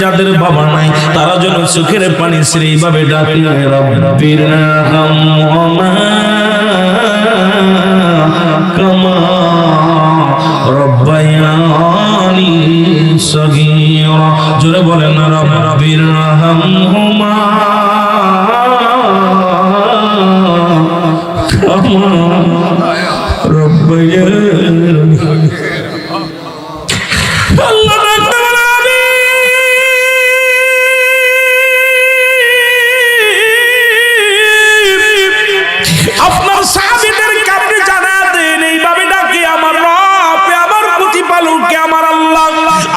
যাদের বাবা নাই তারা যেন চোখের পানি ছেড়ে এইভাবে ডাকে রব্বিরহামহুমা কামা রব্বায়ানি সগীরা। জোরে বলেন না রব্বিরহামহুমা কামা রব্বায়ানি। আল্লাহ আপনার সাহাবীদের কাছে জানা দেন এইভাবে ডাকে আমার রব, আমার প্রতিপালক, আমার আল্লাহ,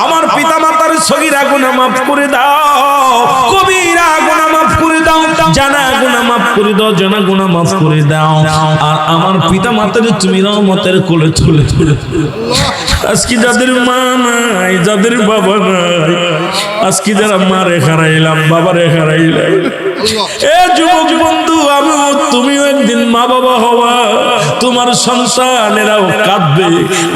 আমার পিতামাতার সগীরা গুনাহ মাফ করে দাও, কবিরা গুনাহ মাফ করে দাও, জানা গুনাহ মাফ করে দাও, জানা গুনাহ মাফ করে দাও। আর আমার পিতামাতার তুমি রহমতের কোলে তুলে তুলে। আজকে যাদের মা নাই, যাদের বাবা নাই, আজকে যারা মারে হারাইলাম, বাবারে হারাইলাম, এ যুবক বন্ধু, আমিও তুমিও একদিন মা বাবা হওয়া, তোমার সন্তানেরাও কাঁদবে।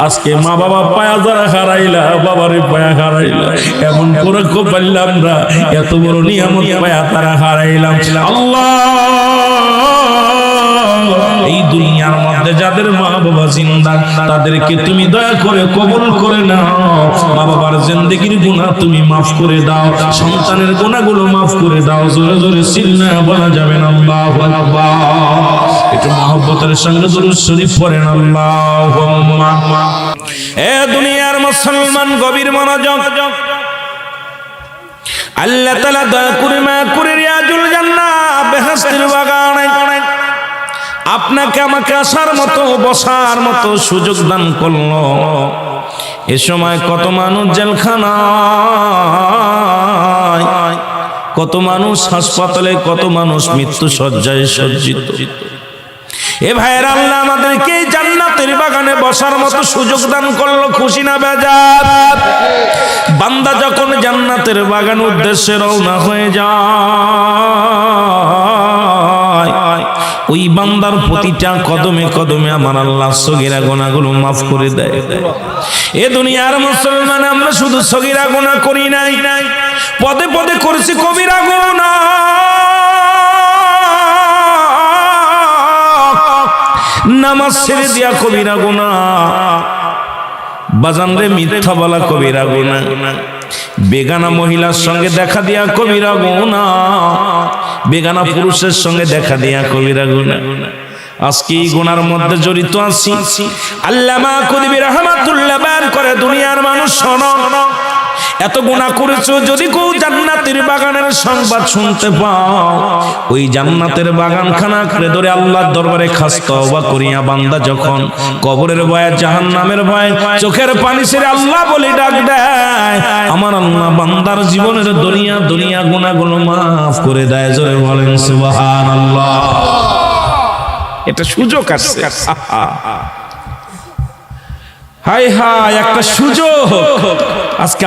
আজকে মা বাবা পায়া যারা হারাইলা, বাবারে পায়া হারাইলা, এমন করে পারলাম না, এত বড় নিয়ামত পায়া তারা হারাইলাম। আল্লাহ এই দুনিয়ার মধ্যে যাদের মা বাবা জিন্দা তাদেরকে তুমি দয়া করে কবুল করে নাও। মা বাবার জিন্দেগির গুনাহ তুমি মাফ করে দাও, সন্তানের গুনাহগুলো মাফ করে দাও। জোরে জোরে সিল্লা বলা যাবে না আল্লাহু আকবার। একটু মহব্বতের সঙ্গে দুরূদ শরীফ পড়েন আল্লাহুম্মা। এ দুনিয়ার মুসলমান গভীর মনোযোগ, আল্লাহ তাআলা দয়া করে মা করে রিয়াজুল জান্নাহ বেহেশতের বাগানে আপনাকে আমাকে আসার মতো বসার মতো সুযোগ দান করলো। এ সময় কত মানুষ জেলখানায়, কত মানুষ হাসপাতালে, কত মানুষ মৃত্যু শয্যায় সজ্জিত। এ ভাইয়ের আল্লাহ আমাদেরকে জান্নাতের বাগানে বসার মতো সুযোগ দান করলো, খুশি না বেজার? বান্দা যখন জান্নাতের বাগান উদ্দেশ্যে রওনা হয়ে যায়, ওই বান্দার প্রতিটা কদমে কদমে আমার আল্লাহ সগীরা গুনাহগুলো মাফ করে দেয়। এ দুনিয়ার মুসলমান, আমরা শুধু সগীরা গুনাহ করি নাই, পদে পদে করেছি কবিরা গুনাহ। নামাজ ছেড়ে দিয়া কবিরা গুনাহ, বাজানরে মিথ্যা বলা কবিরা গুনাহ, বেগানা মহিলার সঙ্গে দেখা দিয়া কবিরা গুনাহ, বেগানা পুরুষের সঙ্গে দেখা দিয়া কবিরা গুনাহ। আজকে এই গুনার মধ্যে জড়িত আছি। আল্লামা কুতুবী রাহমাতুল্লাহ বয়ান করে, দুনিয়ার মানুষ শোনো, এত গুনাহ করেছো, যদি কেউ জান্নাতের বাগানের সংবাদ শুনতে পাও, ওই জান্নাতের বাগানখানা করে ধরে আল্লাহর দরবারে খাস তওবা করিয়া বান্দা যখন কবরের ভয়ে, জাহান্নামের ভয়ে চোখের পানি ছেড়ে আল্লাহ বলে ডাক দেয়, আমার আল্লাহ বান্দার জীবনের দুনিয়া দুনিয়া গুনাহগুলো মাফ করে দেয়। জোরে বলেন সুবহানাল্লাহ। এটা সুযোগ আছে, হায় হায় একটা সুযোগ আজকে